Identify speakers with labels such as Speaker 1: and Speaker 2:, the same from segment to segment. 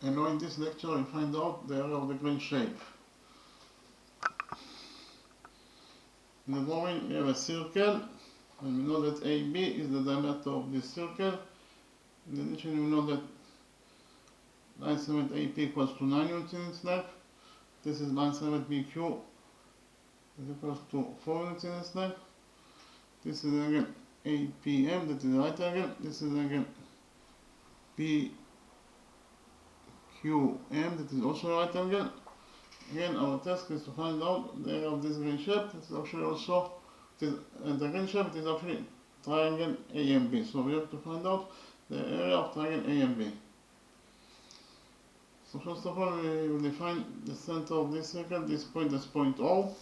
Speaker 1: And now in this lecture we find out the area of the green shape. In the drawing we have a circle, and we know that AB is the diameter of this circle. In addition, we know that line segment AP equals to 9 units in its length. This is line segment BQ is equals to 4 units in its length. This is again APM, that is the right angle. This is again BQM, that is also right angle. Again, our task is to find out the area of this green shape. It is actually also, the green shape is actually triangle AMB. So we have to find out the area of triangle AMB. So first of all, we will define the center of this circle, this point as point O.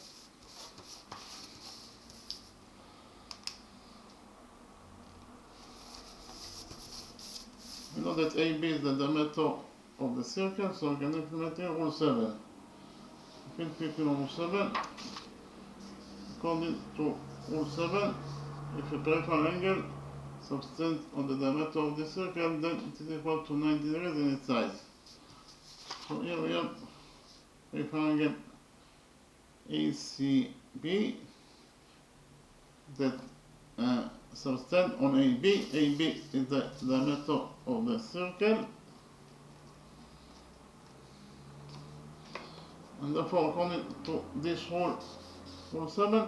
Speaker 1: We know that AB is the diameter of the circle, so we can implement here rule 7. We can click on rule 7. According to rule 7, if a peripheral angle subtends on the diameter of the circle, then it is equal to 90 degrees in its size. So here we have peripheral angle ACB that subtend on AB. AB is the diameter of the circle, and therefore according to this rule 7,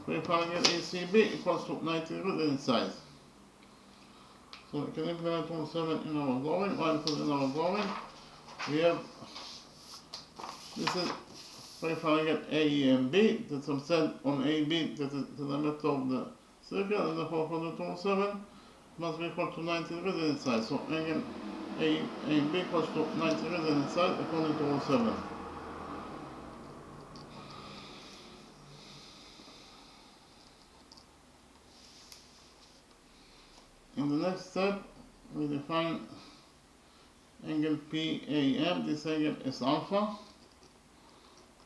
Speaker 1: peripheral angle ACB equals to 90 degrees in its size. So we can implement rule 7 in our drawing. Why? Because in our drawing we have, this is peripheral angle AEMB that subtend on AB, that is the diameter of the circle, and therefore according to rule 7 must be equal to 90 degrees in its side. So angle AEMB equals to 90 degrees in its side according to rule 7. In the next step, we define angle PAM. This angle is alpha.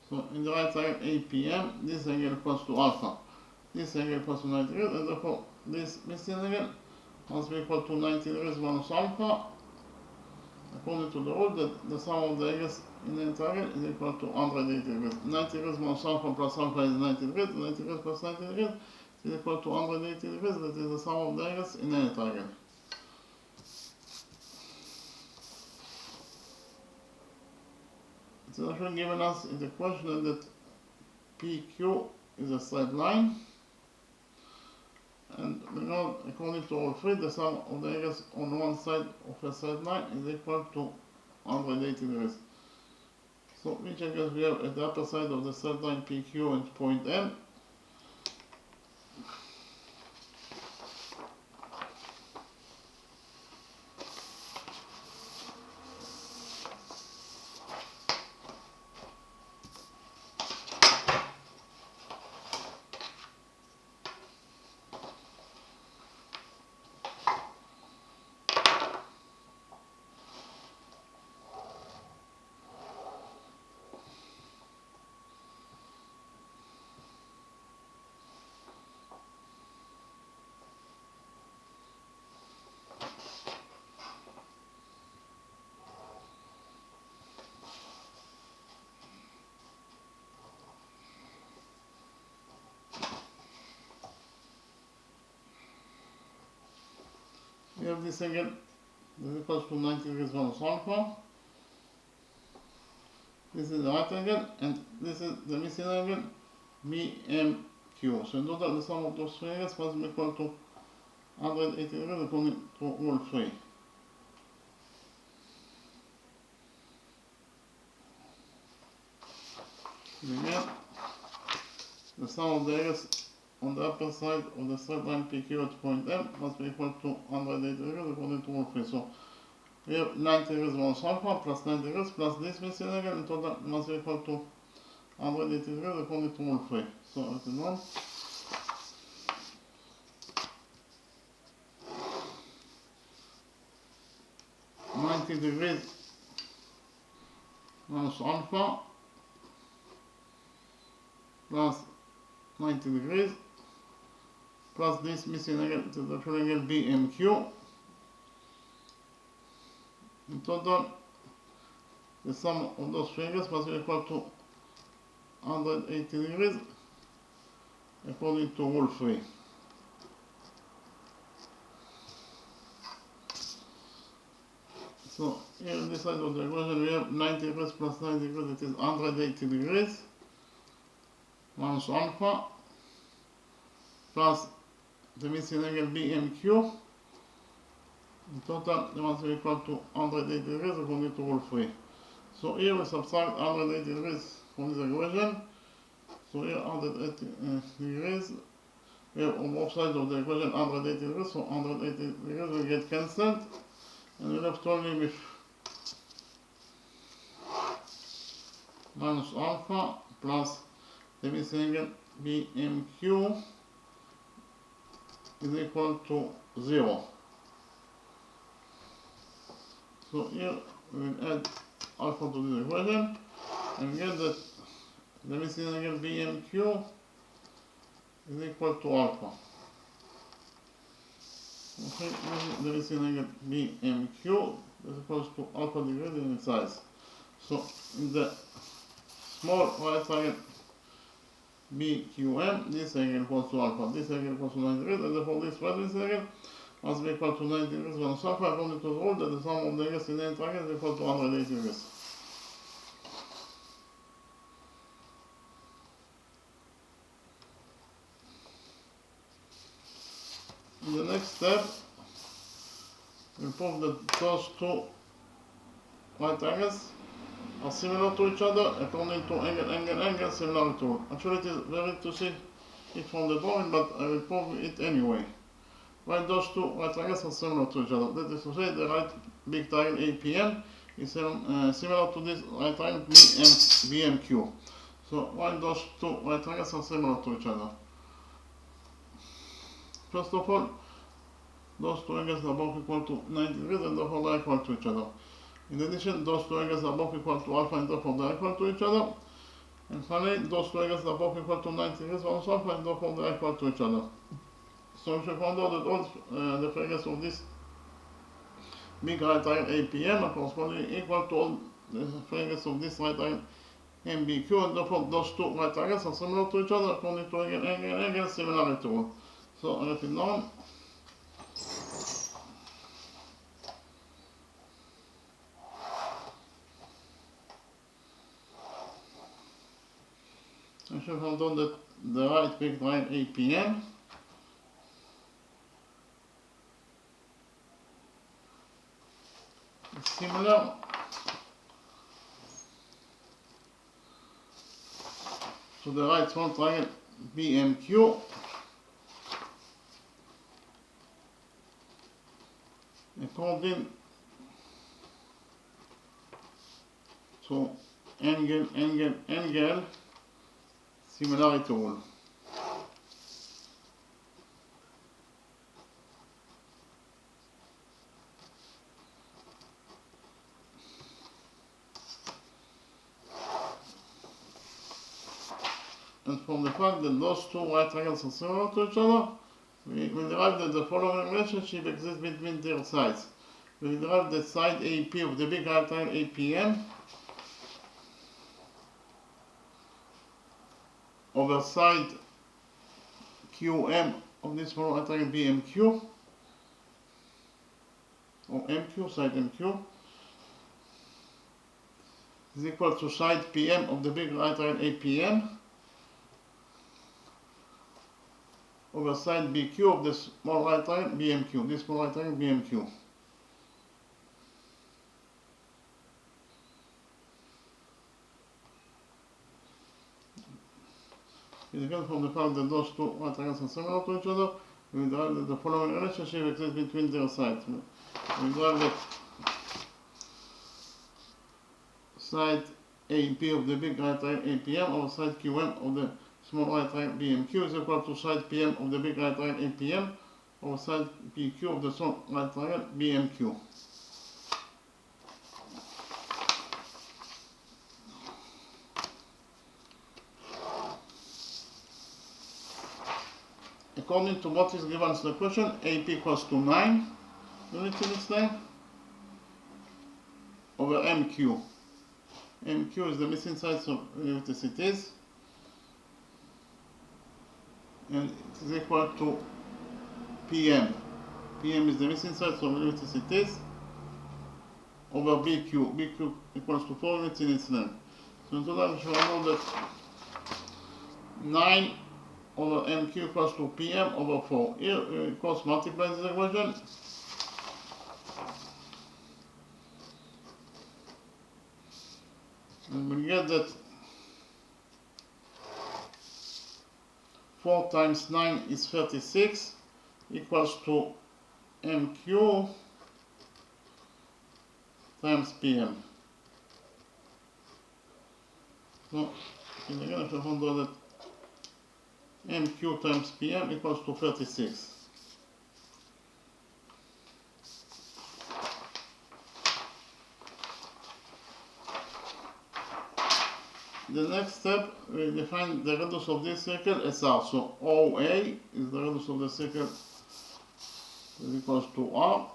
Speaker 1: So in the right side APM, this angle equals to alpha. This angle equals to 90 degrees, and therefore this missing angle must be equal to 90 degrees minus alpha. According to the rule that the sum of the angles in an triangle is equal to 180 degrees. 90 degrees minus alpha plus alpha is 90 degrees. 90 degrees plus 90 degrees is equal to 180 degrees. That is the sum of the angles in any triangle. It's actually given us in the question that PQ is a straight line, and we know according to rule 3 the sum of the angles on one side of a straight line is equal to 180 degrees. So which angles we have at the upper side of the straight line PQ and point M? We have this angle that is equals to 90 degrees minus alpha. This is the right angle, and this is the missing angle, BMQ. So in total, the sum of those three angles must be equal to 180 degrees according to rule 3. Again, the sum of the angles on the upper side of the straight line PQ at point M must be equal to 180 degrees according to rule 3. So we have 90 degrees minus alpha plus 90 degrees plus this missing angle, in total must be equal to 180 degrees according to rule 3. So it is 1. Degrees minus alpha plus 90 degrees plus this missing angle to the triangle BMQ. In total the sum of those triangles must be equal to 180 degrees according to rule 3. So here on this side of the equation we have 90 degrees plus 90 degrees, it is 180 degrees minus alpha plus the missing angle BMQ. In total they must be equal to 180 degrees according to rule 3. So here we subtract 180 degrees from this equation. So here 180 degrees. We have on both sides of the equation 180 degrees, so 180 degrees will get cancelled. And we're left only with minus alpha plus the missing angle BMQ is equal to 0. So here we will add alpha to this equation and get that the missing angle BMQ is equal to alpha. Okay, the missing angle BMQ is equal to alpha degrees in size. So in the small right triangle BQM, this angle equals to alpha, this angle equals to 90 degrees, and therefore this right angle must be equal to 90 degrees minus alpha according to the rule that the sum of the angles in the triangle is equal to 180 degrees. In the next step, we prove that those two right angles are similar to each other according to angle similarity rule. Actually, it is very to see it from the drawing, but I will prove it anyway. Why those two right triangles are similar to each other? That is to say, the right big triangle APM is similar to this right triangle BMQ. So why those two right triangles are similar to each other? First of all, those two angles are both equal to 90 degrees and therefore they are equal to each other. In addition, those two angles are both equal to alpha and therefore they are equal to each other. And finally, those two angles are both equal to 90 degrees minus alpha and therefore they are equal to each other. So if you found out that all the triangles of this big right triangle APM are correspondingly equal to all the triangles of this right triangle MBQ, and therefore those two right triangles are similar to each other according to angle similarity rule. So I write it down. I should have done that the right big triangle APM is similar to the right small triangle BMQ according to angle similarity rule. And from the fact that those two right triangles are similar to each other, we derive that the following relationship exists between their sides. We derive that side AP of the big right triangle APM over side QM of this small right triangle BMQ, or MQ, side MQ, is equal to side PM of the big right triangle APM over side BQ of the small right triangle BMQ, this small right triangle BMQ. It again from the fact that those two right triangles are similar to each other, we derive that the following relationship exists between their sides. We derive that side AP of the big right triangle APM over side QM of the small right triangle BMQ is equal to side PM of the big right triangle APM over side PQ of the small right triangle BMQ. According to what is given in the question, AP equals to 9 units in its length over MQ. MQ is the missing sides of electricities, and it is equal to PM. PM is the missing sides of electricities over BQ. BQ equals to 4 units in its length. So in total we shall know that 9 over MQ equals to PM over 4. Here we cross multiply this equation. And we get that 4 times 9 is 36 equals to MQ times PM. So again I shall find that MQ times PM equals to 36. The next step, we define the radius of this circle as R. So OA is the radius of the circle that is equals to R.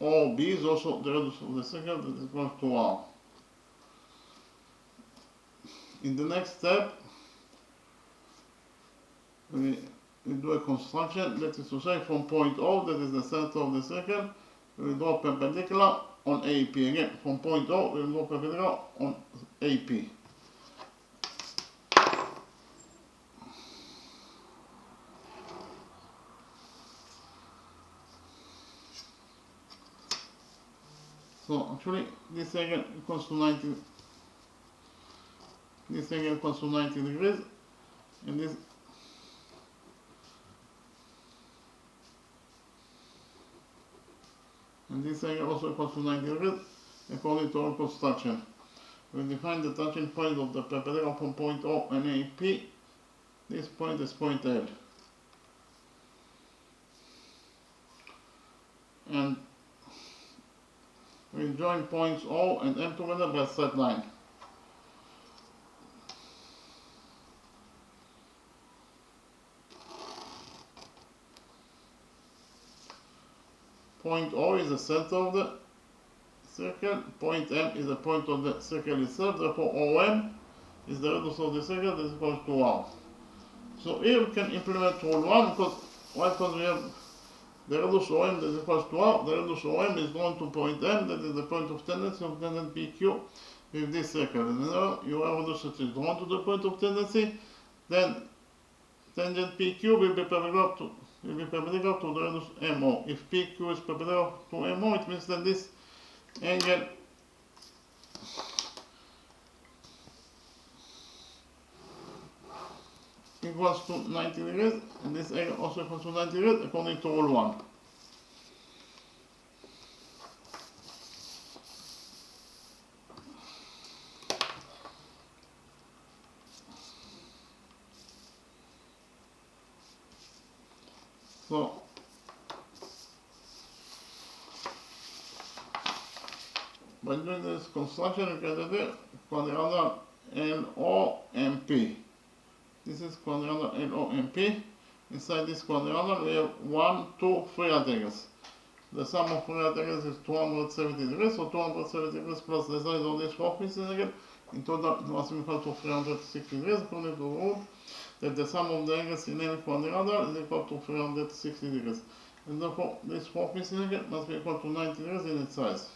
Speaker 1: OB is also the radius of the circle that is equals to R. In the next step, we do a construction, that is to say from point O, that is the center of the circle, we draw perpendicular on AP. Again, from point O, we draw perpendicular on AP. So actually, this angle equals to 90. This angle equals to 90 degrees, and this angle also equals to 90 degrees according to our construction. We define the touching point of the perpendicular from point O and AP. This point is point L. And we join points O and M together by a straight line. Point O is the center of the circle, point M is the point of the circle itself, therefore OM is the radius of the circle that is equal to R. So here we can implement rule 1 because we have the radius OM that is equal to R. The radius OM is drawn to point M, that is the point of tendency of tangent PQ with this circle. And now you have a radius that is drawn to the point of tendency, then tangent PQ will be perpendicular to the radius MO. If PQ is perpendicular to MO, it means that this angle equals to 90 degrees, and this angle also equals to 90 degrees according to rule 1. So by doing this construction, you can do quadrilateral LOMP. This is quadrilateral LOMP. Inside this quadrilateral, we have 1, 2, 3 right angles. The sum of 3 right angles is 270 degrees, so 270 degrees plus the size of this 4 pieces again. In total, it must be equal to 360 degrees, according to the rule that the sum of the angles in any quadrilateral is equal to 360 degrees. And therefore, this 4 pieces again must be equal to 90 degrees in its size.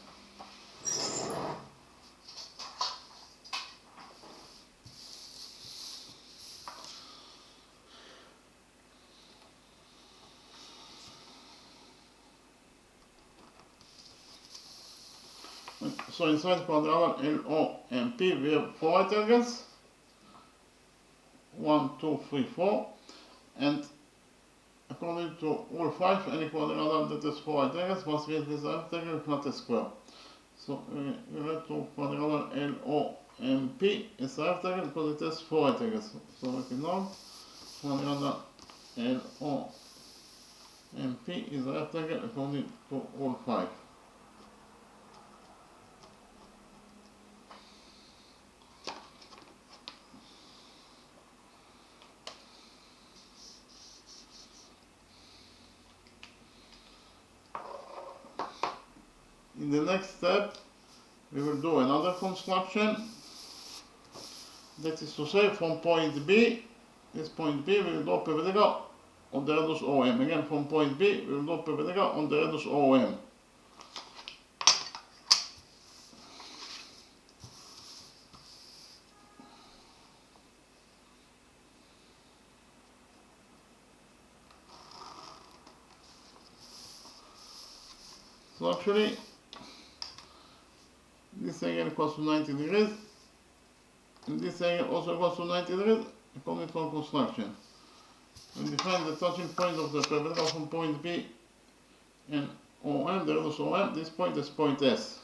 Speaker 1: So inside quadrilateral LOMP we have 4 right angles, 1, 2, 3, 4, and according to rule 5, any quadrilateral that has 4 right angles must be this rectangle if not a square. So we write to quadrilateral LOMP is a rectangle because it has 4 right angles. So write it down, quadrilateral LOMP is a rectangle according to rule 5. In the next step, we will do another construction. That is to say, from point B, this point B, we will do perpendicular on the radius OM. Again, from point B, we will do perpendicular on the radius OM. So actually, this angle equals to 90 degrees, and this angle also equals to 90 degrees according to our construction. And define the touching point of the perpendicular from point B and OM, the radius OM, this point is point S.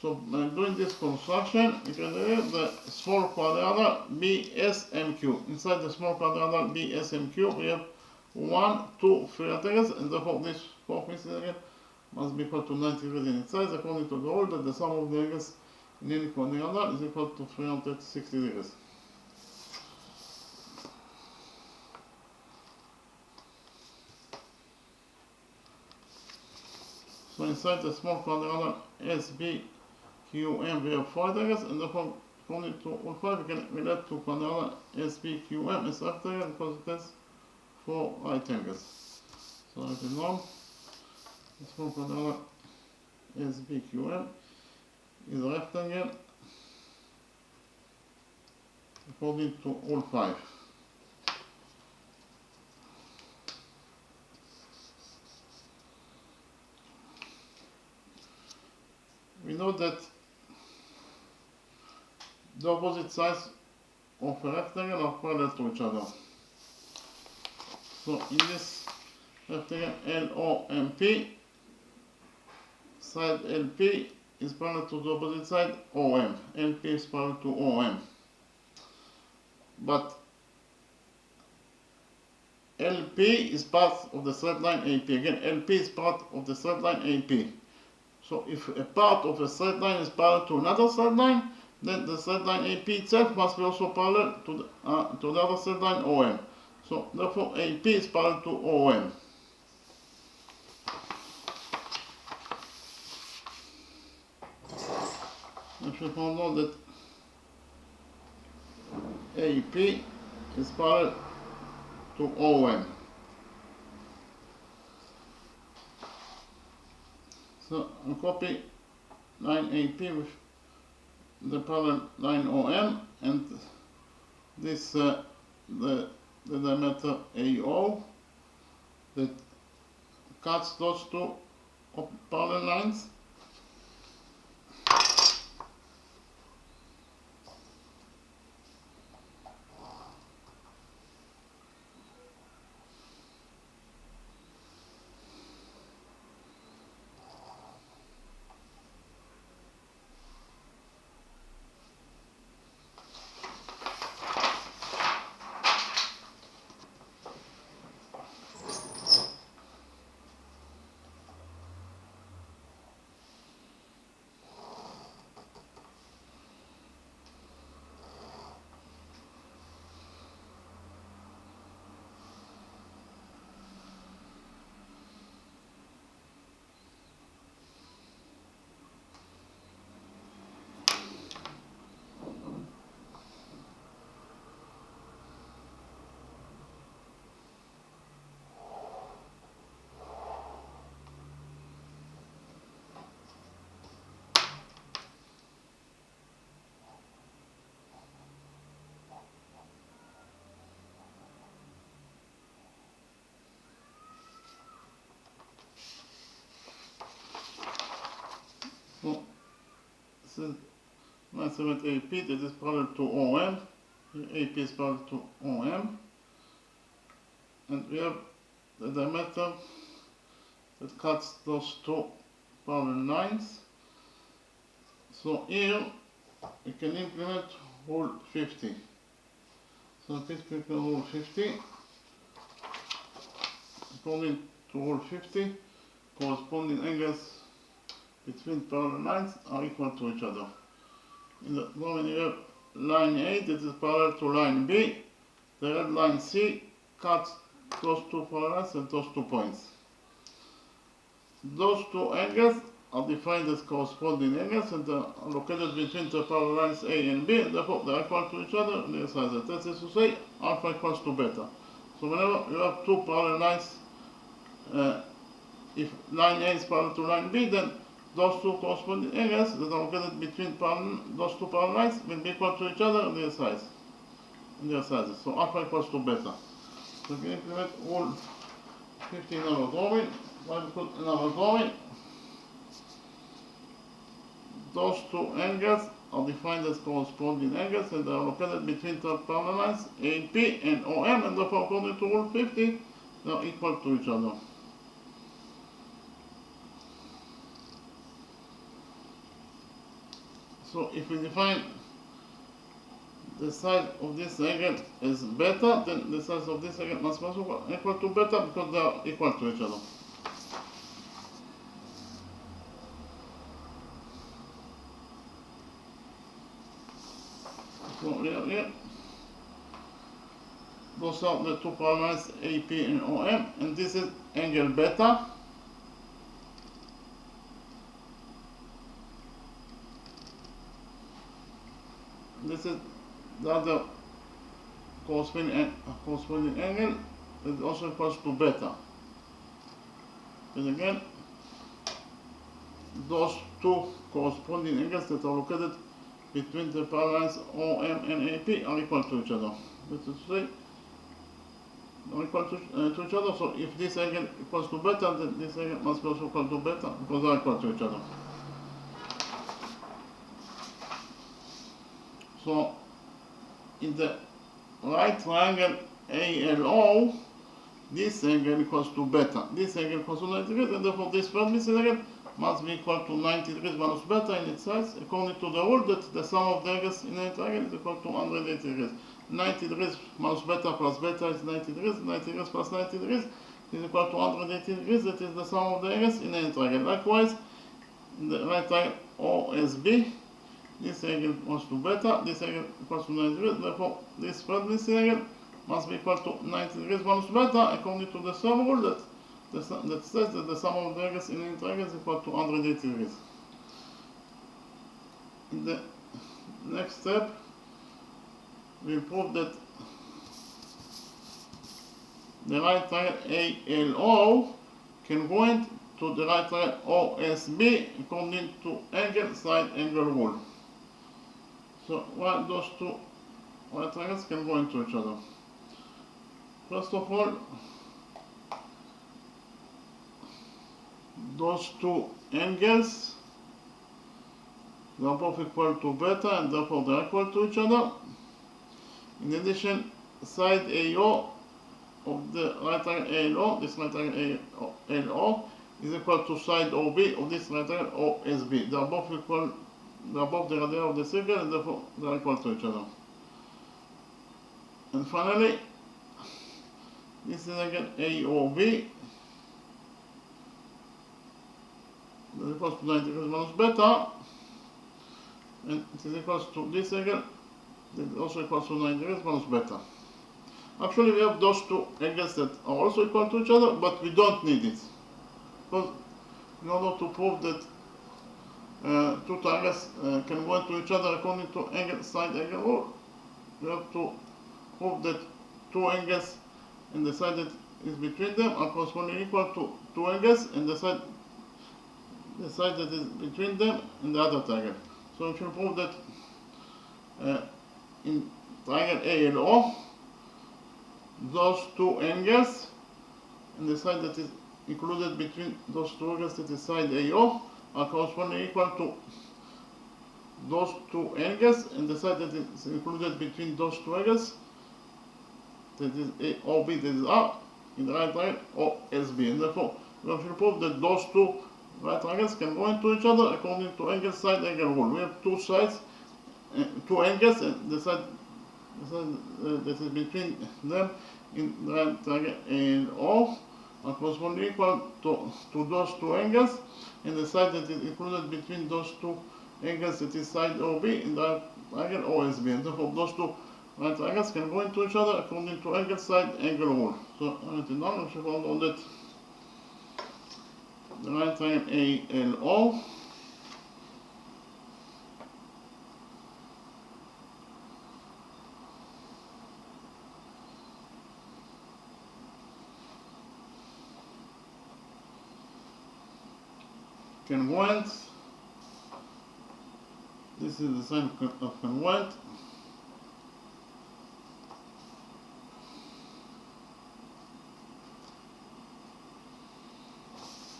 Speaker 1: So by doing this construction, you can derive the small quadrilateral BSMQ. Inside the small quadrilateral BSMQ, we have 1, 2, 3 rectangles, and therefore this fourth angle must be equal to 90 degrees in its size, according to the rule that the sum of the angles in any quadrilateral is equal to 360 degrees. So inside the small quadrilateral SBQM, we have 4 rectangles, and therefore according to all 5, we can relate to quadrilateral SBQM as rectangle because it has 4 right angles. So write it down. The small quadrilateral SBQM is a rectangle according to all 5. We know that the opposite sides of a rectangle are parallel to each other. So in this rectangle LOMP, side LP is parallel to the opposite side OM. LP is parallel to OM. But LP is part of the straight line AP. Again, LP is part of the straight line AP. So if a part of a straight line is parallel to another straight line, then the straight line AP itself must be also parallel to the other straight line OM. So therefore AP is parallel to OM. If we found out that AP is parallel to OM. So I'll copy line AP with the parallel line OM, and this the diameter AO that cuts those two parallel lines. So this is my segment AP that is parallel to OM. AP is parallel to OM. And we have the diameter that cuts those two parallel lines. So here we can implement rule 50. So please click on rule 50. According to rule 50, corresponding angles between parallel lines are equal to each other. In the drawing you have line A that is parallel to line B. The red line C cuts those two parallel lines at those 2 points. Those two angles are defined as corresponding angles and are located between the parallel lines A and B, and therefore they are equal to each other and their sizes. That is to say, alpha equals to beta. So whenever you have two parallel lines, if line A is parallel to line B, then those two corresponding angles that are located between those two parallel lines will be equal to each other and their sizes. So alpha equals to beta. So we can implement rule 50 in our drawing. Why we put in our drawing? Those two angles are defined as corresponding angles and are located between the parallel lines AP and OM, and therefore according to rule 50 they are equal to each other. So if we define the side of this angle as beta, then the size of this angle must be equal to beta because they are equal to each other. So here, those are the two parallel lines AP and OM, and this is angle beta. This is the other corresponding angle that also equals to beta. And again, those two corresponding angles that are located between the parallel lines OM and AP are equal to each other. That is to say, are equal to each other. So if this angle equals to beta, then this angle must be also equal to beta because they are equal to each other. So in the right triangle ALO, this angle equals to beta. This angle equals to 90 degrees, and therefore this first missing angle must be equal to 90 degrees minus beta in its size, according to the rule that the sum of the angles in a triangle is equal to 180 degrees. 90 degrees minus beta plus beta is 90 degrees. 90 degrees plus 90 degrees is equal to 180 degrees. That is the sum of the angles in a triangle. Likewise, in the right triangle OSB, this angle equals to beta, this angle equals to 90 degrees, therefore this third missing angle must be equal to 90 degrees minus beta, according to the sum rule that says that the sum of the angles in any triangle is equal to 180 degrees. In the next step, we prove that the right triangle ALO can join to the right triangle OSB according to angle side angle rule. So why those two right triangles can go into each other? First of all, those two angles, they are both equal to beta and therefore they are equal to each other. In addition, side AO of the right triangle ALO, this right triangle ALO, is equal to side OB of this right triangle OSB. They are both equal. They are both the radii of the circle and therefore they are equal to each other. And finally, this is again AOB that is equals to 90 degrees minus beta, and it is equals to this angle that is also equals to 90 degrees minus beta. Actually, we have those two angles that are also equal to each other, but we don't need it. Because in order to prove that two triangles can go into each other according to angle side angle rule, we have to prove that two angles and the side that is between them are corresponding equal to two angles and the side that is between them and the other triangle. So we can prove that in triangle ALO, those two angles and the side that is included between those two angles, that is side AO, are corresponding equal to those two angles and the side that is included between those two angles, that is AOB, that is R, in the right triangle OSB. And therefore, we have to prove that those two right triangles can go into each other according to angle side angle rule. We have two sides, two angles, and the side that is between them in the right triangle AO are corresponding equal to those two angles, and the side that is included between those two angles, that is side OB, in the right triangle OSB. And therefore, those two right triangles can go into each other according to angle side angle rule. So I write it down. We should follow that the right triangle ALO. Congruent. This is the sign of congruent.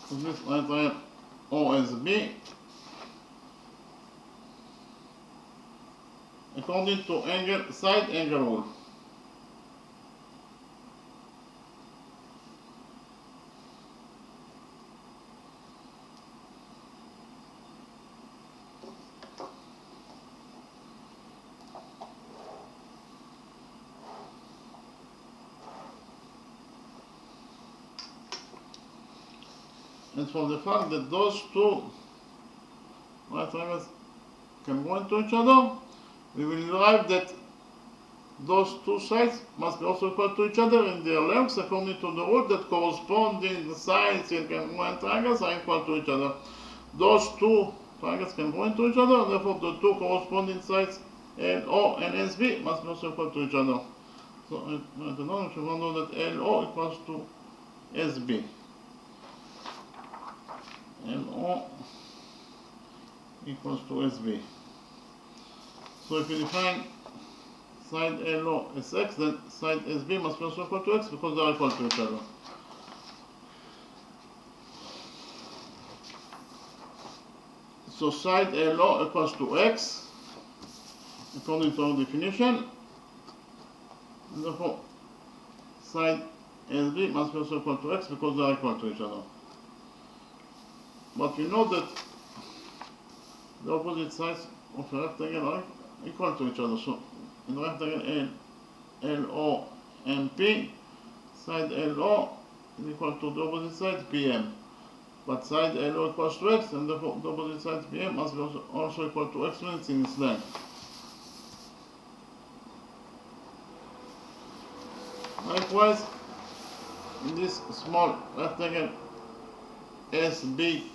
Speaker 1: So this right triangle OSB, according to side angle rule. And for the fact that those two right triangles can go into each other, we will derive that those two sides must be also equal to each other in their lengths according to the rule that corresponding sides in congruent triangles are equal to each other. Those two triangles can go into each other, therefore the two corresponding sides LO and SB must be also equal to each other. So at the moment we know that LO equals to SB. LO equals to SB. So if we define side LO as x, then side SB must be also equal to x because they are equal to each other. So side LO equals to x according to our definition. And therefore side SB must be also equal to x because they are equal to each other. But we know that the opposite sides of a rectangle are equal to each other. So in the rectangle LO and P, side LO is equal to the opposite side PM. But side LO equals to x, and therefore the opposite side PM must be also equal to x when it's in its length. Likewise, in this small rectangle SBQM,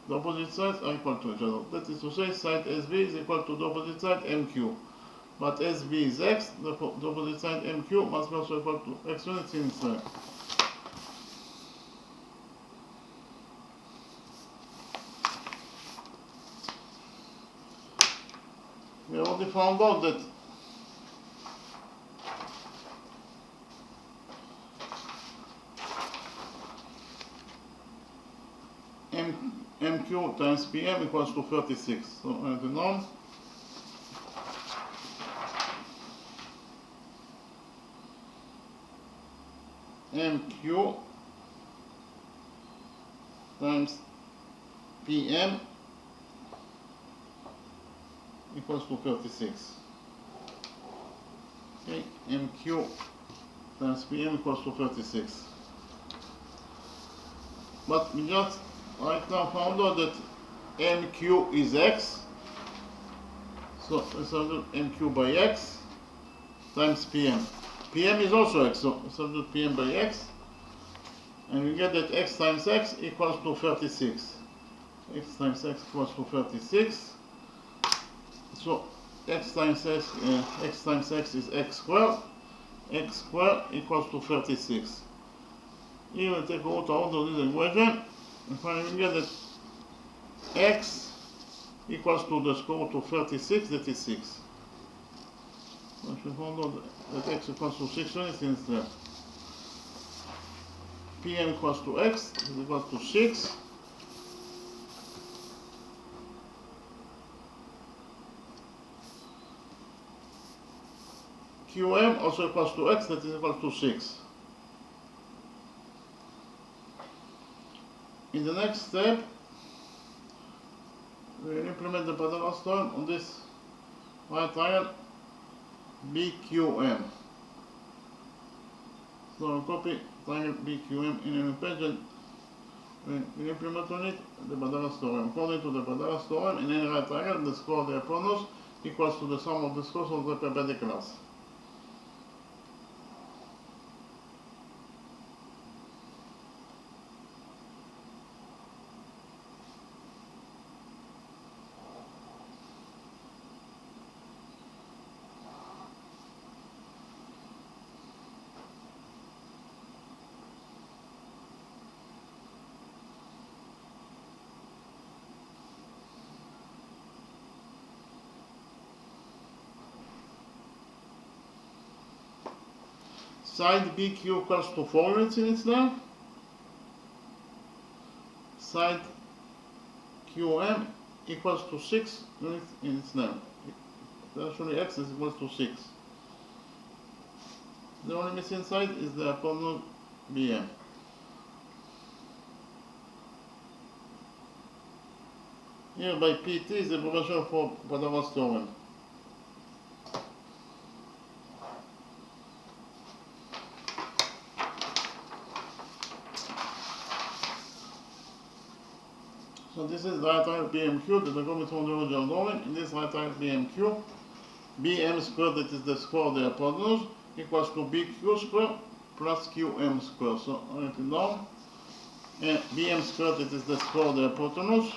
Speaker 1: the opposite sides are equal to each other. That is to say, side SB is equal to the opposite side MQ. But SB is x, therefore the opposite side MQ must be also equal to x when it's in its length. We already found out that MQ times PM equals to 36. So the norm MQ times PM equals to 36. Okay, MQ times PM equals to 36. But we just right now found out that MQ is x. So let's substitute MQ by x times PM. PM is also x, so substitute PM by x. And we get that x times x equals to 36. X times x equals to 36. So x times x is x squared. X squared equals to 36. Here we take out of this equation, and finally we get that x equals to the square root of 36, that is 6. So if we found out that x equals to 6 when it's in its length. PM equals to x is equal to 6. QM also equals to x, that is equal to 6. In the next step, we will implement the Pythagoras theorem on this right triangle BQM. So I'll copy triangle BQM in an page and we implement on it the Pythagoras theorem. According to the Pythagoras theorem, in any right triangle, the square of the hypotenuse equals to the sum of the squares of the perpendiculars. Side BQ equals to 4 units in its length. Side QM equals to 6 units in its length. Actually x is equals to 6. The only missing side is the hypotenuse BM. Here by PT is the proportion for Pythagoras theorem. So this is right angle BMQ, the diagonal from the original drawing. In this right angle BMQ, BM squared, that is the square of the hypotenuse, equals to BQ squared plus QM squared. So write it down. And BM squared, that is the square of the hypotenuse,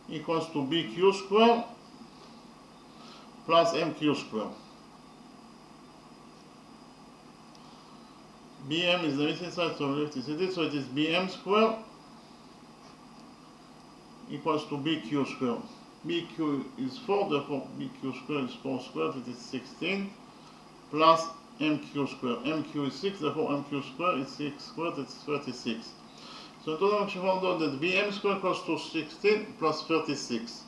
Speaker 1: equals to BQ squared plus MQ squared. BM is the missing side, so we left it, so it is BM squared equals to BQ squared. BQ is 4, therefore BQ squared is 4 squared, it is 16, plus MQ squared. MQ is 6, therefore MQ squared is 6 squared, it's 36. So in total we found out that BM squared equals to 16 plus 36.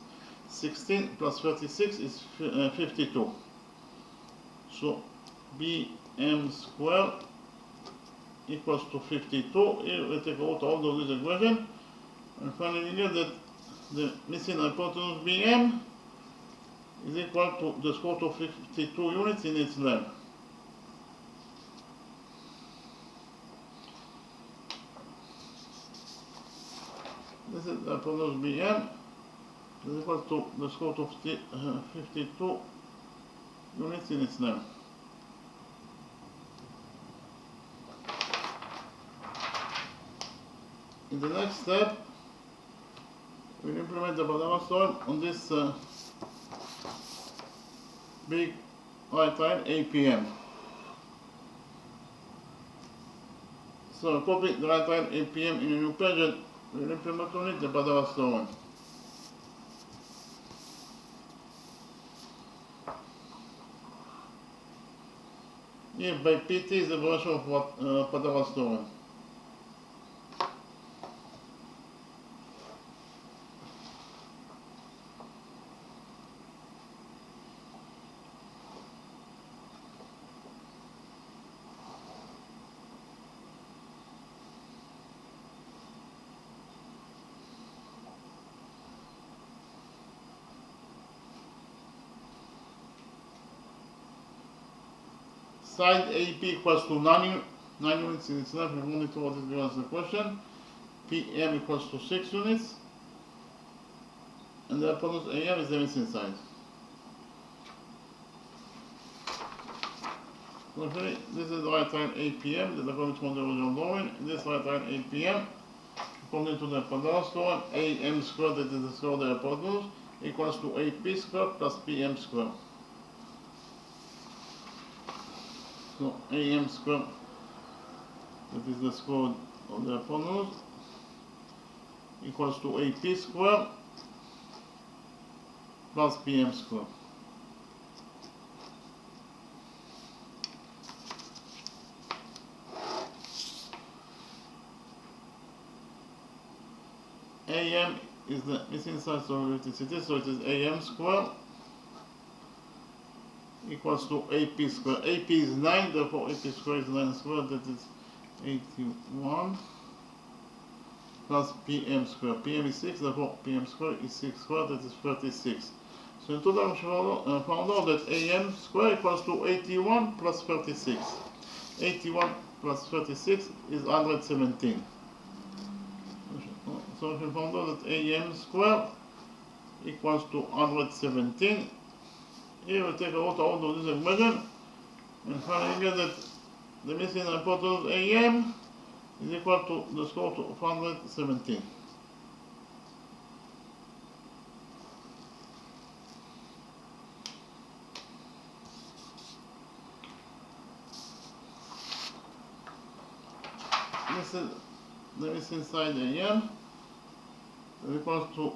Speaker 1: 16 plus 36 is 52. So BM squared equals to 52. Here we take out all of this equation and finally here that the missing hypotenuse BM is equal to the square root of 52 units in its length. This is the hypotenuse BM is equal to the square root of 52 units in its length. In the next step, we'll implement the Pythagoras theorem on this big right angle APM. So copy the right angle APM in a new page and we'll implement on it the Pythagoras theorem. Here by PT is the version of what Pythagoras theorem. Side AP equals to 9 units in its length. We monitor what is given as the question. PM equals to 6 units. And the hypotenuse AM is the missing side. So okay, this is the right angle APM, the according to the original drawing. This right angle APM, according to the Pythagoras theorem, AM squared, that is the square of the hypotenuse, equals to AP squared plus PM squared. So AM squared, that is the square of the hypotenuse, equals to AP squared plus PM squared. AM is the missing side, so it is AM squared equals to AP squared. AP is 9, therefore AP squared is 9 squared, that is 81 plus PM squared. PM is 6, therefore PM squared is 6 squared, that is 36. So in total we found out that AM squared equals to 81 plus 36. 81 plus 36 is 117. So we found out that AM squared equals to 117. Here we take out all of this equation and finally get that the missing hypotenuse AM is equal to the square root of 117. This is the missing side AM is equal to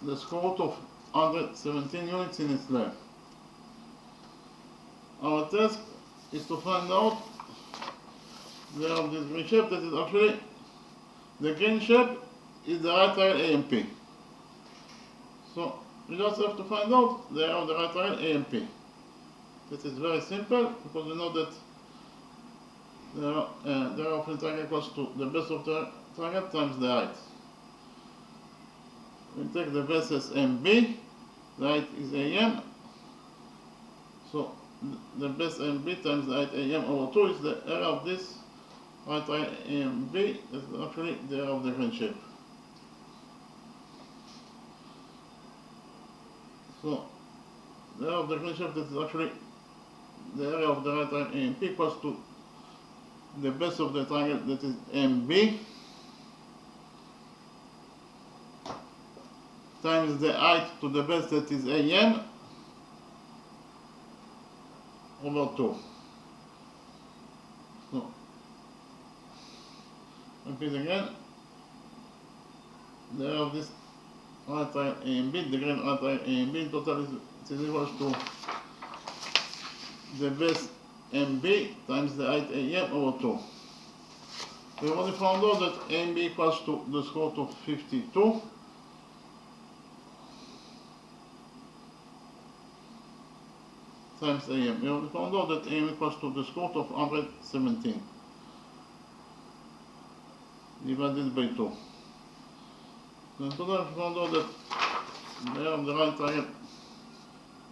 Speaker 1: the square root of 117 units in its length. Our task is to find out the area of this green shape. That is actually the green shape is the right triangle A and P. So we just have to find out the area of the right triangle A and P. This is very simple because we know that the area of the triangle equals to the base of the triangle times the height. We take the base as MB, the height is AM, so the base MB times the height AM over 2 is the area of this right triangle AMB. Is actually the area of the green shape. So the area of the green shape, that is actually the area of the right triangle AMP equals to the base of the triangle, that is MB, times the height to the base, that is AM, over 2. So repeat again, the area of this right triangle AMB, the green right triangle AMB, in total is equal to the base MB times the height AM over 2. We already found out that MB equals to the square root of 52 times AM. We already found out that AM equals to the square root of 117 divided by 2. So in total we found out that the area of the right triangle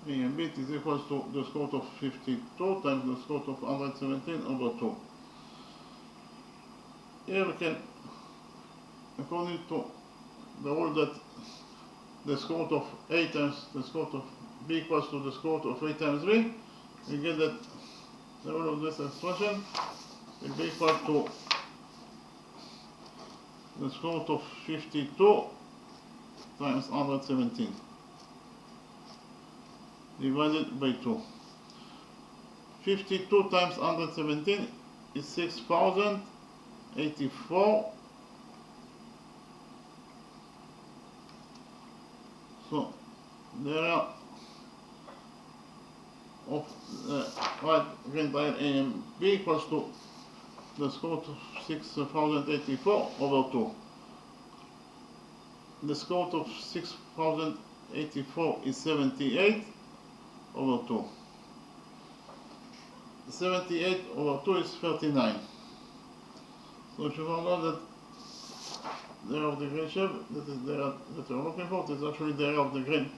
Speaker 1: A and B is equal to the square root of 52 times the square root of 117 over 2. Here we can, according to the rule that the square root of A times the square root of B equals to the square root of A times B, we get that the rule of this expression will be equal to the square root of 52 times 117 divided by 2. 52 times 117 is 6,084. So the area of right green triangle A and B equals to the square root of 6,084 over 2. The square root of 6,084 is 78 over 2. 78 over 2 is 39. So if you found out that the area of the green shape, that is the area that you're looking for, is actually the area of the green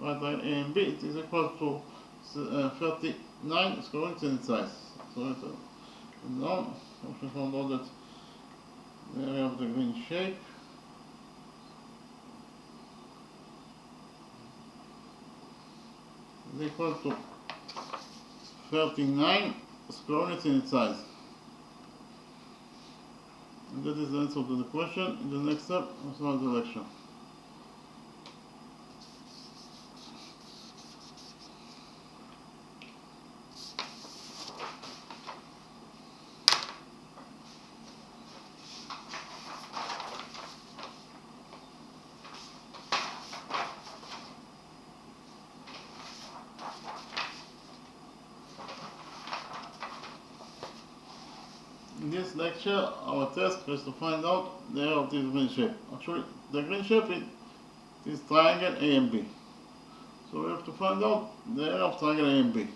Speaker 1: right triangle A and B, it is equal to 39 square roots in its size. So now, if you found out that the area of the green shape is equal to 39 square units in its size. And that is the answer to the question. In the next step, we'll start the lecture. In this lecture, our task is to find out the area of this green shape. Actually, the green shape is triangle A and B. So we have to find out the area of triangle A and B.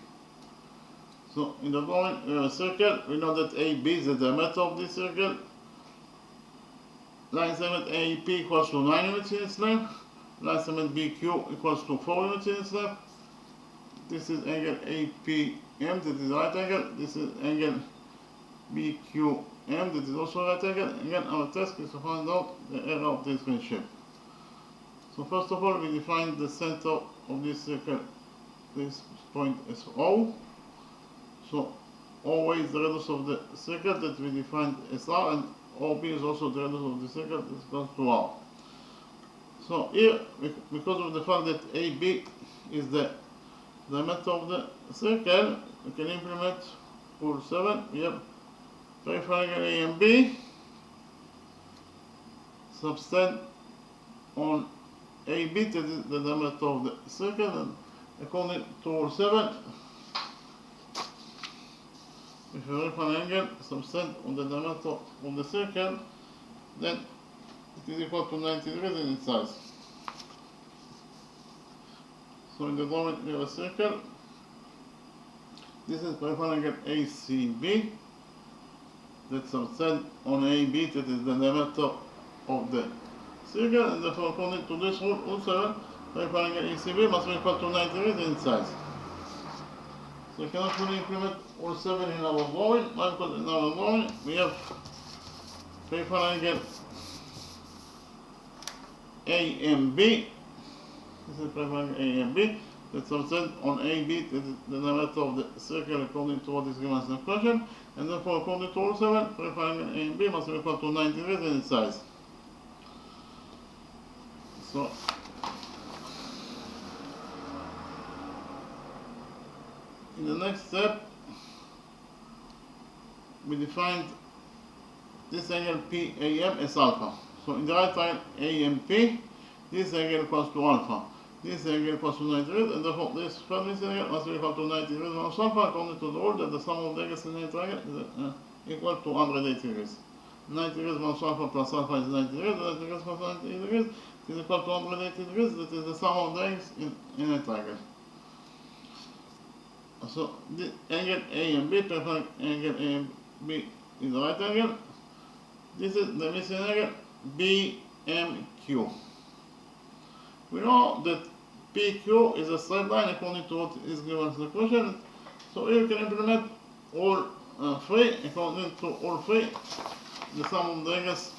Speaker 1: So in the drawing, we have a circle. We know that AB is the diameter of this circle. Line segment AEP equals to 9 units in its length. Line segment BQ equals to 4 units in its length. This is angle APM, that is right angle. This is angle BQM, that is also right angle. Again, our task is to find out the area of this green shape. So first of all, we define the center of this circle, this point as O. So OA is the radius of the circle that we defined as R, and OB is also the radius of the circle that is equal to R. So here, because of the fact that AB is the diameter of the circle, we can implement rule 7. We have triangle A and B subtend on AB, that is the diameter of the circle, and according to rule 7, if you have an angle subtend on the diameter of the circle, then it is equal to 90 degrees in its size. So in the drawing we have a circle. This is peripheral angle ACB that subtend on AB, that is the diameter of the circle, and therefore according to this rule, also peripheral angle ACB must be equal to 90 degrees in size. So we cannot fully implement all 7 in our drawing, because in our drawing we have peripheral angle AMB. This is peripheral angle AMB that subtend on AB, that is the diameter of the circle according to what is given as the question, and therefore according to rule 7, peripheral angle AMB must be equal to 90 degrees in its size. So in the next step, we defined this angle PAM as alpha. So in the right triangle AMP, this angle equals to alpha. This angle equals to 90 degrees, and therefore this third missing angle must be equal to 90 degrees minus alpha, according to the rule that the sum of the angles in the triangle is equal to 180 degrees. 90 degrees minus alpha plus alpha is 90 degrees, 90 degrees plus 90 degrees is equal to 180 degrees, that is the sum of the angles in a triangle. So the angle AMB, peripheral angle AMB is the right angle. This is the missing angle BMQ. We know that PQ is a straight line according to what is given as the question. So here you can implement all 3. According to all 3, the sum of the angles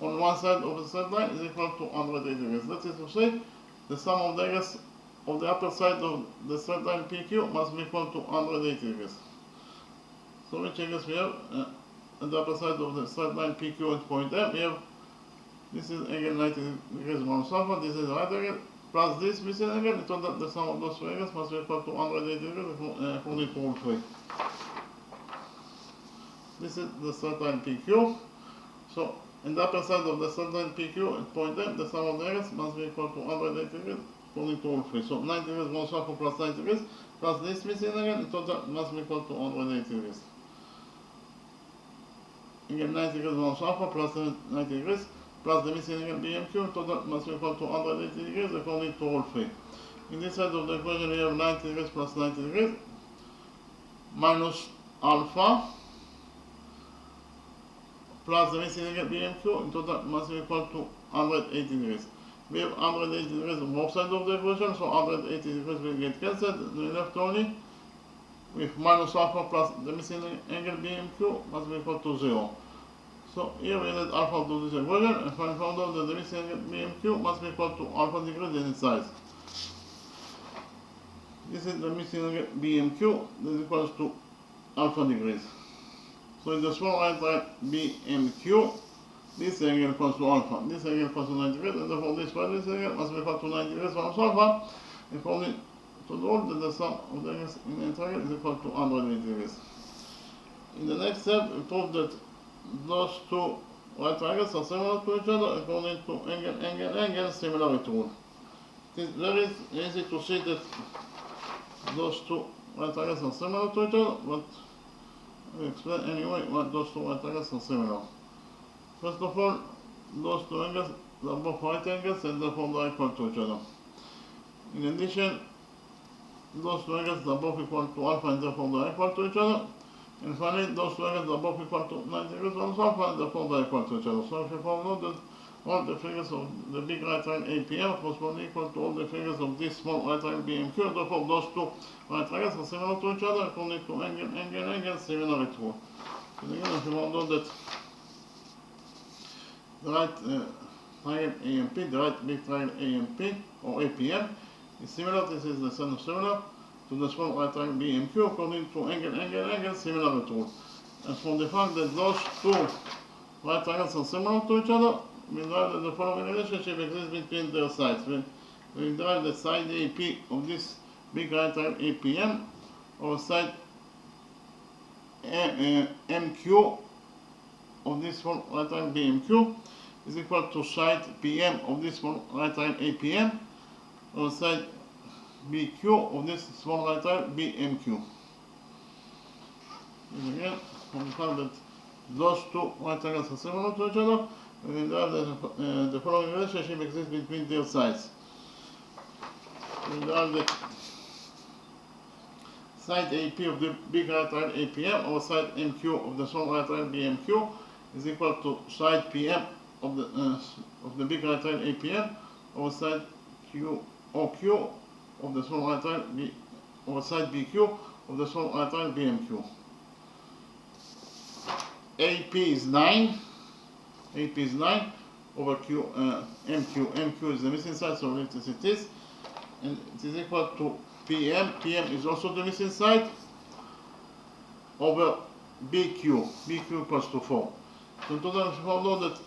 Speaker 1: on one side of the straight line is equal to 180 degrees. That is to say, the sum of the angles of the upper side of the straight line PQ must be equal to 180 degrees. So which angles we have on the upper side of the straight line PQ at point M? We have, this is angle 90 degrees minus alpha, this is the right angle, plus this missing angle. In total, the sum of those 3 angles must be equal to 180 degrees according to all 3. This is the straight line PQ. So in the upper side of the straight line PQ at point M, the sum of the angles must be equal to 180 degrees according to all 3. So 90 degrees minus alpha plus 90 degrees plus this missing angle, in total must be equal to 180 degrees. Again, 90 degrees minus alpha plus 90 degrees plus the missing angle BMQ, total must be equal to 180 degrees according to all 3. In this side of the equation we have 90 degrees plus 90 degrees minus alpha plus the missing angle BMQ, in total must be equal to 180 degrees. We have 180 degrees on both sides of the equation, so 180 degrees will get cancelled. We left only with minus alpha plus the missing angle BMQ must be equal to 0. So here we add alpha to this equation, and find out that the missing angle BMQ must be equal to alpha degrees in its size. This is the missing angle BMQ that is equals to alpha degrees. So in the small right triangle BMQ, this angle equals to alpha, this angle equals to 90 degrees, and therefore this angle must be equal to 90 degrees minus alpha, according to the rule that the sum of the angles in the triangle is equal to 180 degrees. In the next step, we prove that those two right triangles are similar to each other according to angle similarity rule. It is very easy to see that those two right triangles are similar to each other, but I will explain anyway why those two right triangles are similar. First of all, those two angles are both right angles and therefore they are equal to each other. In addition, those two angles are both equal to alpha and therefore they are equal to each other. And finally, those two angles are both equal to 90 degrees minus alpha, and therefore they are equal to each other. So if you follow that all the figures of the big right triangle APM correspond equal to all the figures of this small right triangle BMQ, and therefore those two right triangles are similar to each other according to angle similarity rule. So again, if you want to know that the right triangle AMP, the right big triangle AMP or APM is similar, this is the sum of similar to the small right triangle BMQ according to angle similarity rule. And from the fact that those two right triangles are similar to each other, we derive that the following relationship exists between their sides. We derive that side AP of this big right triangle APM or side MQ of this small right triangle BMQ is equal to side PM of this small right triangle APM over side BQ of this small right triangle BMQ. And again, we found that those two right triangles are similar to each other, and we derive that the following relationship exists between their sides. We derive that side AP of the big right triangle APM over side MQ of the small right triangle BMQ is equal to side PM of the big right triangle APM over side QOQ of the small right triangle over side BQ of the small right triangle BMQ. AP is 9. AP is 9 over MQ. MQ is the missing side, so it is it is. And it is equal to PM. PM is also the missing side over BQ. BQ equals to 4. So in total, we found out that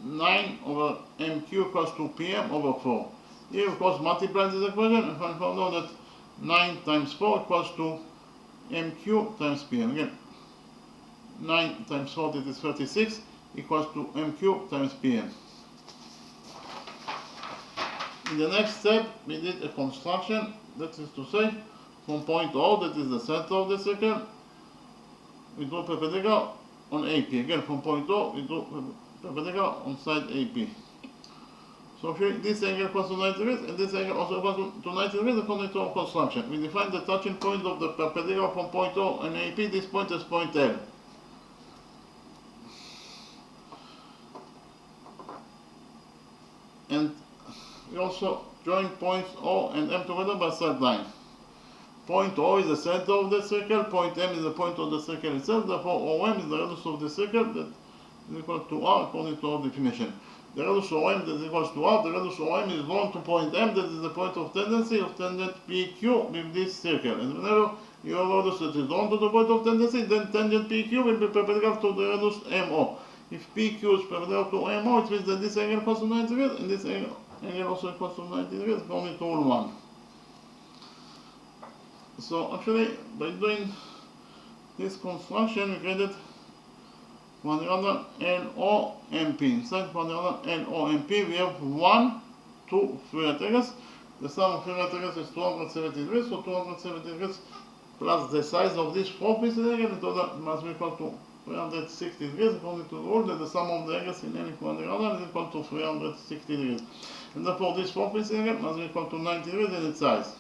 Speaker 1: 9 over MQ equals to PM over 4. Here, of course, multiply this equation, and we found out that 9 times 4 equals to MQ times PM. Again, 9 times 4, that is 36, equals to MQ times PM. In the next step, we did a construction, that is to say, from point O, that is the center of the circle, we do perpendicular on AP. Again, from point O, we do perpendicular on side AP. So this angle equals to 90 degrees, and this angle also equals to 90 degrees according to our construction. We define the touching point of the perpendicular from point O and AP. This point is point L. And we also join points O and M together by straight line. Point O is the center of the circle, point M is the point of the circle itself, therefore OM is the radius of the circle that is equal to R according to our definition. The radius OM that is equal to R, the radius OM is drawn to point M, that is the point of tendency of tangent PQ with this circle. And whenever you have a radius that is drawn to the point of tendency, then tangent PQ will be perpendicular to the radius MO. If PQ is perpendicular to MO, it means that this angle equals to 90 degrees, and this angle also equals to 90 degrees according to rule 1. So actually, by doing this construction, we created quadrilateral LOMP. Inside quadrilateral LOMP, we have 1, 2, 3 right angles. The sum of 3 right angles is 270 degrees, so 270 degrees plus the size of this 4 pieces again, in total must be equal to 360 degrees according to the rule that the sum of the angles in any quadrilateral is equal to 360 degrees. And therefore this 4 pieces again must be equal to 90 degrees in its size.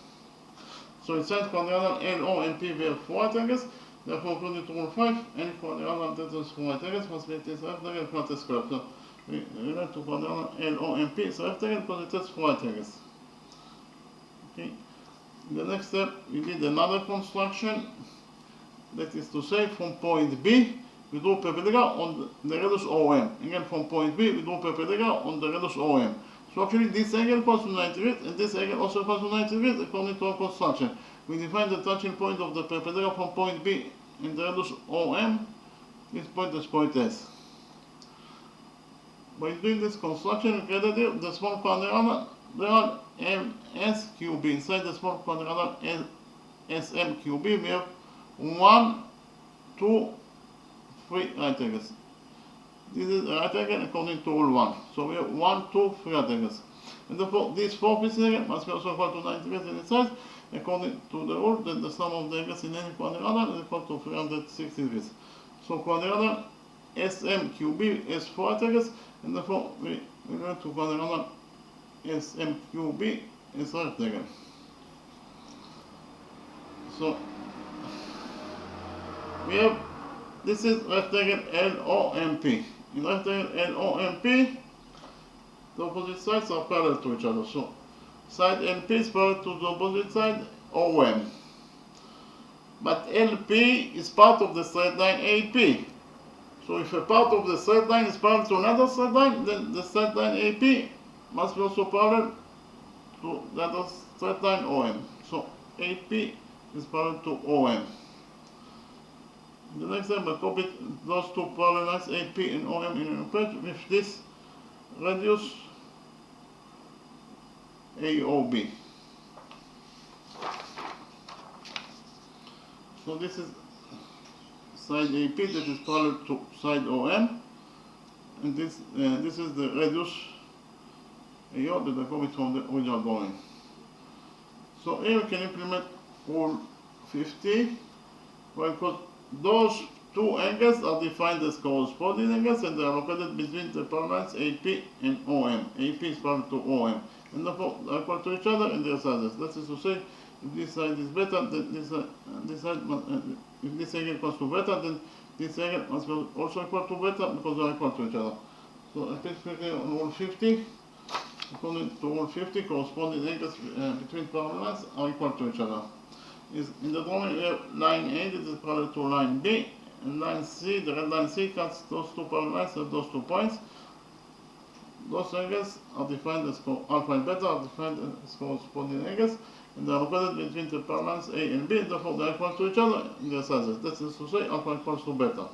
Speaker 1: So inside quadrilateral LOMP we have 4 right angles, therefore according to rule 5, any quadrilateral that has 4 right angles must be at its left angle plus a square. So we relate to quadrilateral LOMP is left angle because it has 4 right angles. Okay. In the next step we did another construction, that is to say from point B we do perpendicular on the radius OM. Again from point B we do perpendicular on the radius OM. So actually this angle equals to 90 degrees and this angle also equals to 90 degrees according to our construction. We define the touching point of the perpendicular from point B in the radius OM. This point is point S. By doing this construction, we created the small quadrilateral MSQB. Inside the small quadrilateral SMQB, we have 1, 2, 3 right angles. This is a right angle according to rule 1. So we have 1, 2, 3 right angles. And therefore, these 4 pieces again must be also equal to 90 degrees in its size, according to the rule that the sum of the angles in any quadrilateral is equal to 360 degrees. So quadrilateral SMQB has 4 right angles, and therefore we relate to quadrilateral SMQB as right angle. So we have, this is rectangle LOMP. In rectangle LOMP, the opposite sides are parallel to each other. So side NP is parallel to the opposite side OM. But LP is part of the straight line AP. So if a part of the straight line is parallel to another straight line, then the straight line AP must be also parallel to the other straight line OM. So AP is parallel to OM. The next time I copy those two parallel lines AP and OM in a page with this radius AOB. So this is side AP that is parallel to side OM, and this is the reduced AO that I copied from the original drawing. So here we can implement rule 50, because those two angles are defined as corresponding angles and they are located between the parallels AP and OM. AP is parallel to OM, and therefore they are equal to each other in their sizes. That is to say, if this side is better, then this side if this angle equals to beta, then this angle must be also equal to beta because they are equal to each other. So specifically on rule 50, according to rule 50, corresponding angles between parallels are equal to each other. In the drawing we have line A that is parallel to line B, and line C, the red line C cuts those two parallels at those 2 points. Those angles are defined as alpha and beta are defined as corresponding angles, and they are located between the parallels A and B, therefore they are equal to each other in their sizes. That is to say, alpha equals to beta.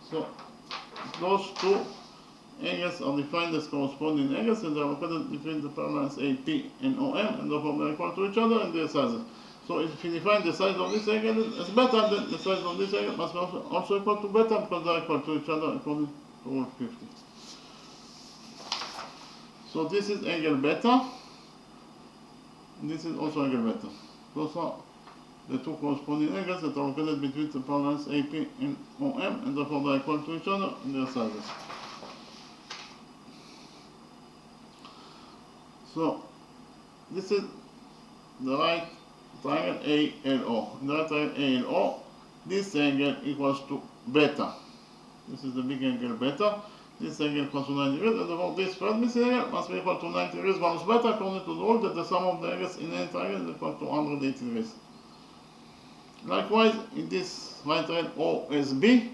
Speaker 1: So those two angles are defined as corresponding angles, and they are located between the parallels AP and OM, and therefore they are equal to each other in their sizes. So if you define the size of this angle as beta, then the size of this angle must be also equal to beta because they are equal to each other according to rule 50. So this is angle beta, and this is also angle beta. Those are the two corresponding angles that are located between the parallels AP and OM, and therefore they are equal to each other in their sizes. So this is the right triangle ALO. In the right triangle ALO, this angle equals to beta. This is the big angle beta. This angle equals to 90 degrees, and therefore this third missing angle must be equal to 90 degrees minus beta, according to the rule that the sum of the angles in any triangle is equal to 180 degrees. Likewise, in this right triangle OSB,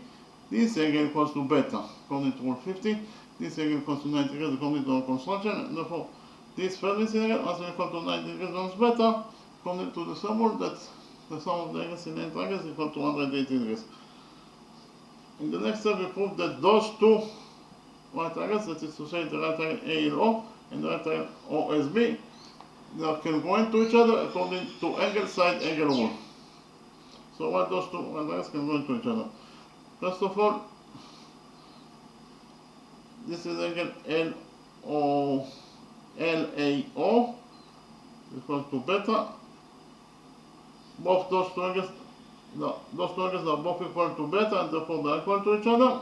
Speaker 1: this angle equals to beta, according to rule 50. This angle equals to 90 degrees according to our construction, and therefore this third missing angle must be equal to 90 degrees minus beta, according to the sum rule that the sum of the angles in any triangle is equal to 180 degrees. In the next step, we prove that those two right triangles, that is to say the right triangle ALO and the right triangle OSB, they are congruent to each other according to angle side angle rule. So why those two right triangles congruent to each other? First of all, this is angle LAO equals to beta. Both those two angles are both equal to beta, and therefore they are equal to each other.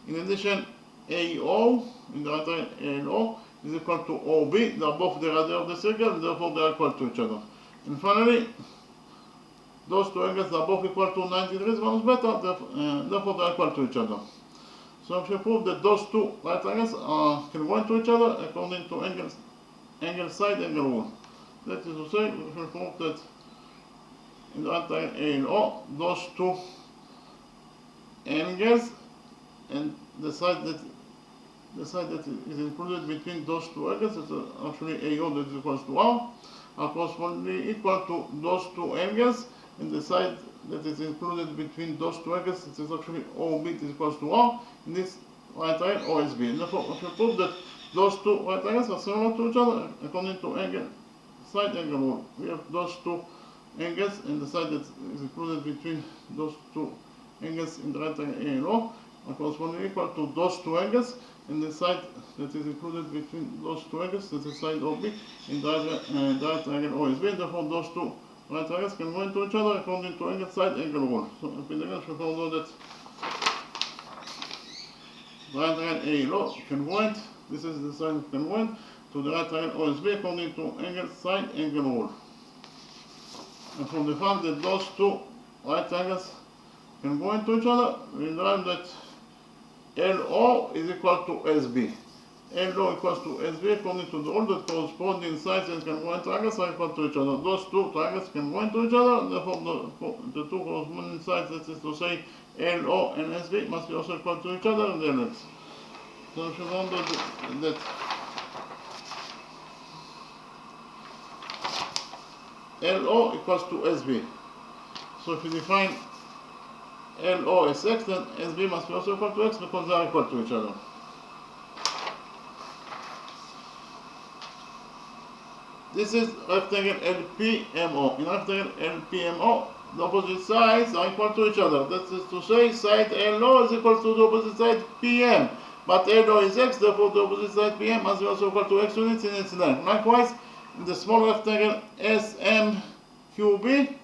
Speaker 1: In addition, AO in the right triangle AO is equal to OB. They are both the radii of the circle, and therefore they are equal to each other. And finally, those two angles are both equal to 90 degrees minus beta, therefore they are equal to each other. So if you prove that those two right angles are congruent to each other according to angle side angle rule. That is to say, we will prove that in the right triangle ALO, those two angles and the side that is included between those two angles, it's actually AO that is equals to R, are correspondingly equal to those two angles, and the side that is included between those two angles, it is actually OB is equals to R, in this right triangle OSB. And therefore, if you prove that those two right angles are similar to each other according to angle side angle rule, we have those two angles and the side that is included between those two angles in the right triangle ALO are correspondingly equal to those two angles, and the side that is included between those two angles, that is side OB, in the right triangle OSB. Therefore, those two right triangles can go into each other according to angle side angle rule. So if we know that the right triangle ALO congruent, this is the sign of congruent to the right triangle OSB according to angle side angle rule. And from the fact that those two right triangles can go into each other, we learn that LO is equal to SB. LO equals to SB according to the rule that corresponding sides and congruent triangles are equal to each other. Those two triangles can go into each other, and therefore the two corresponding sides, that is to say LO and SB, must be also equal to each other in their lengths. So if you remember that LO equals to SB. So if you define LO as X, then SB must be also equal to X because they are equal to each other. This is rectangle LPMO. In rectangle LPMO, the opposite sides are equal to each other. That is to say, side LO is equal to the opposite side PM. But LO is x, therefore the opposite side PM must be also equal to x units in its length. Likewise, in the small rectangle SMQB,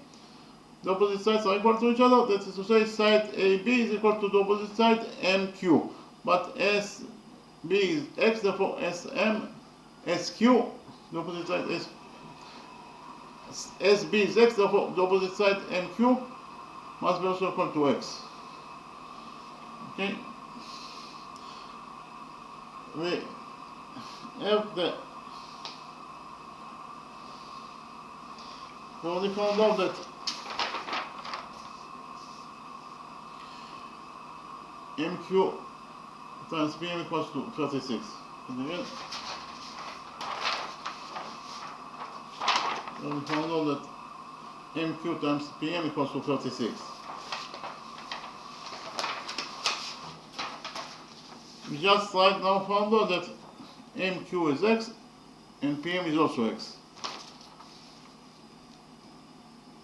Speaker 1: the opposite sides are equal to each other. That is to say, side AB is equal to the opposite side MQ. But SB is x, therefore SQ, the opposite side is SB is x, therefore the opposite side MQ must be also equal to x. Okay. We have we already found out that MQ times PM equals to 36. And again, we found out that MQ times PM equals to 36. We just right now found out that MQ is x and PM is also x.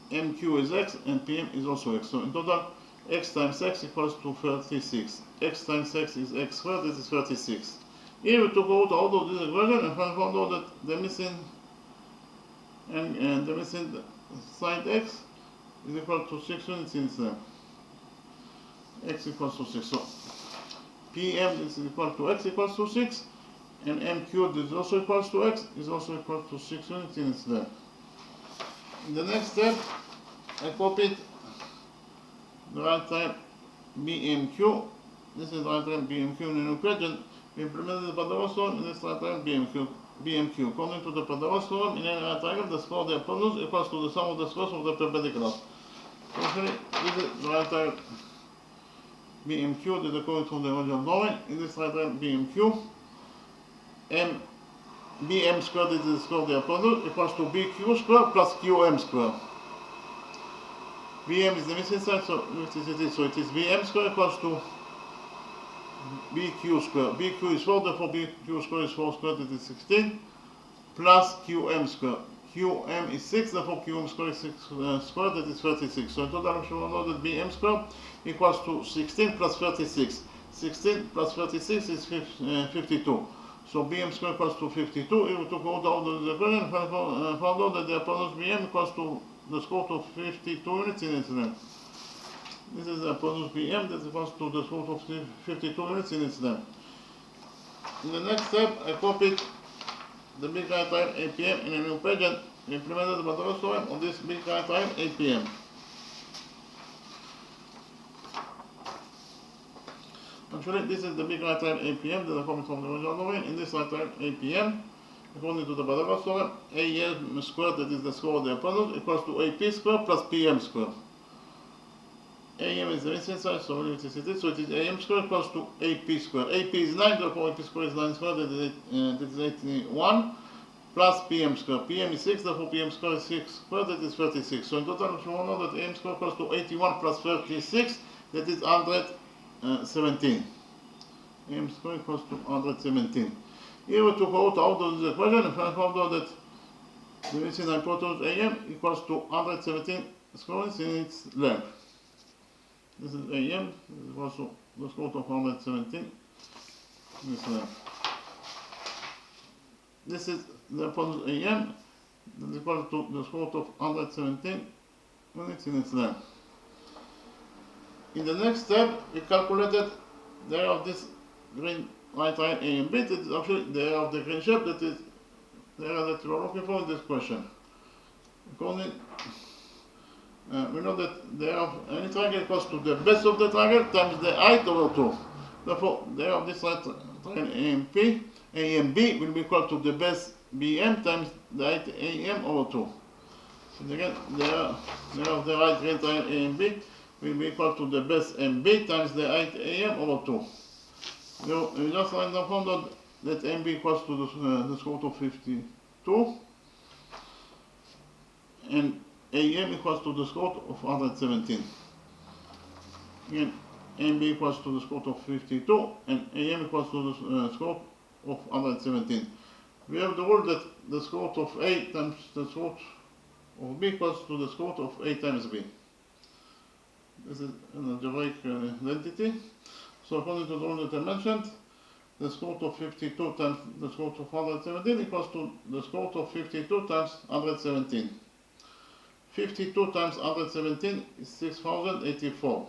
Speaker 1: MQ is x and PM is also x. So in total, x times x equals to 36. X times x is x squared, this is 36. Here we took out all of this equation and found out that the missing and the missing side x is equal to 6 units in the x equals to 6. So PM is equal to x equals to 6 and MQ is also equals to x is also equal to 6 units in its length. In the next step, I copied the right type BMQ. This is right type BMQ in Olympiad, and we implemented the Pythagoras theorem in this right type BMQ. According to the Pythagoras theorem, in any right triangle, the square of the hypotenuse equals to the sum of the squares of the perpendiculars. So actually, this is the right type BMQ, that according to the original drawing. In this right type BMQ, BM squared is the square of the hypotenuse equals to BQ squared plus QM squared. BM is the missing side, so it is BM squared equals to BQ squared. BQ is 4, therefore BQ squared is 4 squared, it is 16, plus QM squared. QM is 6, therefore QM squared is 6 squared, that is 36. So in total, we should know that BM squared equals to 16 plus 36. 16 plus 36 is 52. So BM squared equals to 52. If we took out all the equation, found out that the hypotenuse BM equals to the square root of 52 units in its length. This is the hypotenuse BM that equals to the square root of 52 units in its length. In the next step, I copied the big right triangle APM in a new page and implemented the Pythagoras theorem on this big right triangle APM. Actually, this is the big right triangle APM that I copied from the original drawing. In this right triangle APM, according to the Pythagoras theorem, AM squared, that is the square of the hypotenuse, equals to AP squared plus PM squared. AM is the missing side, so we leave it as it is. So it is AM squared equals to AP squared. AP is 9, therefore AP squared is 9 squared, that is 81, plus PM squared. PM is 6, therefore PM squared is 6 squared, that is 36. So in total, we should know that AM squared equals to 81 plus 36, that is 117. AM squared equals to 117. Here we took out of this equation and found out that the missing hypotenuse AM equals to 117 square units in its length. This is AM, this is also the square root of 117 in its length. This is the hypotenuse AM, that is equal to the square root of 117 units in its length. In the next step, we calculated the area of this green right triangle A and B. That is actually the area of the green shape, that is the area that we are looking for in this question. According, we know that the area of any triangle equals to the base of the triangle times the height over 2. Therefore, the area of this right triangle A and B will be equal to the base BM times the height AM over 2. So again, the area of the right green triangle A and B will be equal to the base MB times the height AM over 2. We just found out that MB equals to the square root of 52 and AM equals to the square root of 117. Again, MB equals to the square root of 52 and AM equals to the square root of 117. We have the rule that the square root of A times the square root of B equals to the square root of A times B. This is an algebraic identity. So according to the rule that I mentioned, the square root of 52 times the square root of 117 equals to the square root of 52 times 117. 52 times 117 is 6084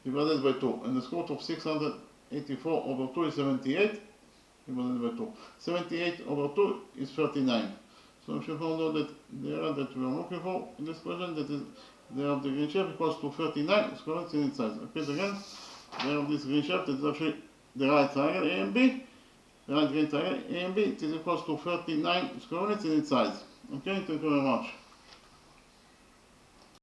Speaker 1: divided by 2, and the square root of 684 over 2 is 78 divided by 2. 78 over 2 is 39. So if you found out that the area that we are looking for in this question, that is the area of the green shape equals to 39 square units in its size. Okay, so again, the area of this green shape that is actually the right triangle A and B, the right green triangle A and B, it is equals to 39 square units in its size. Okay, thank you very much.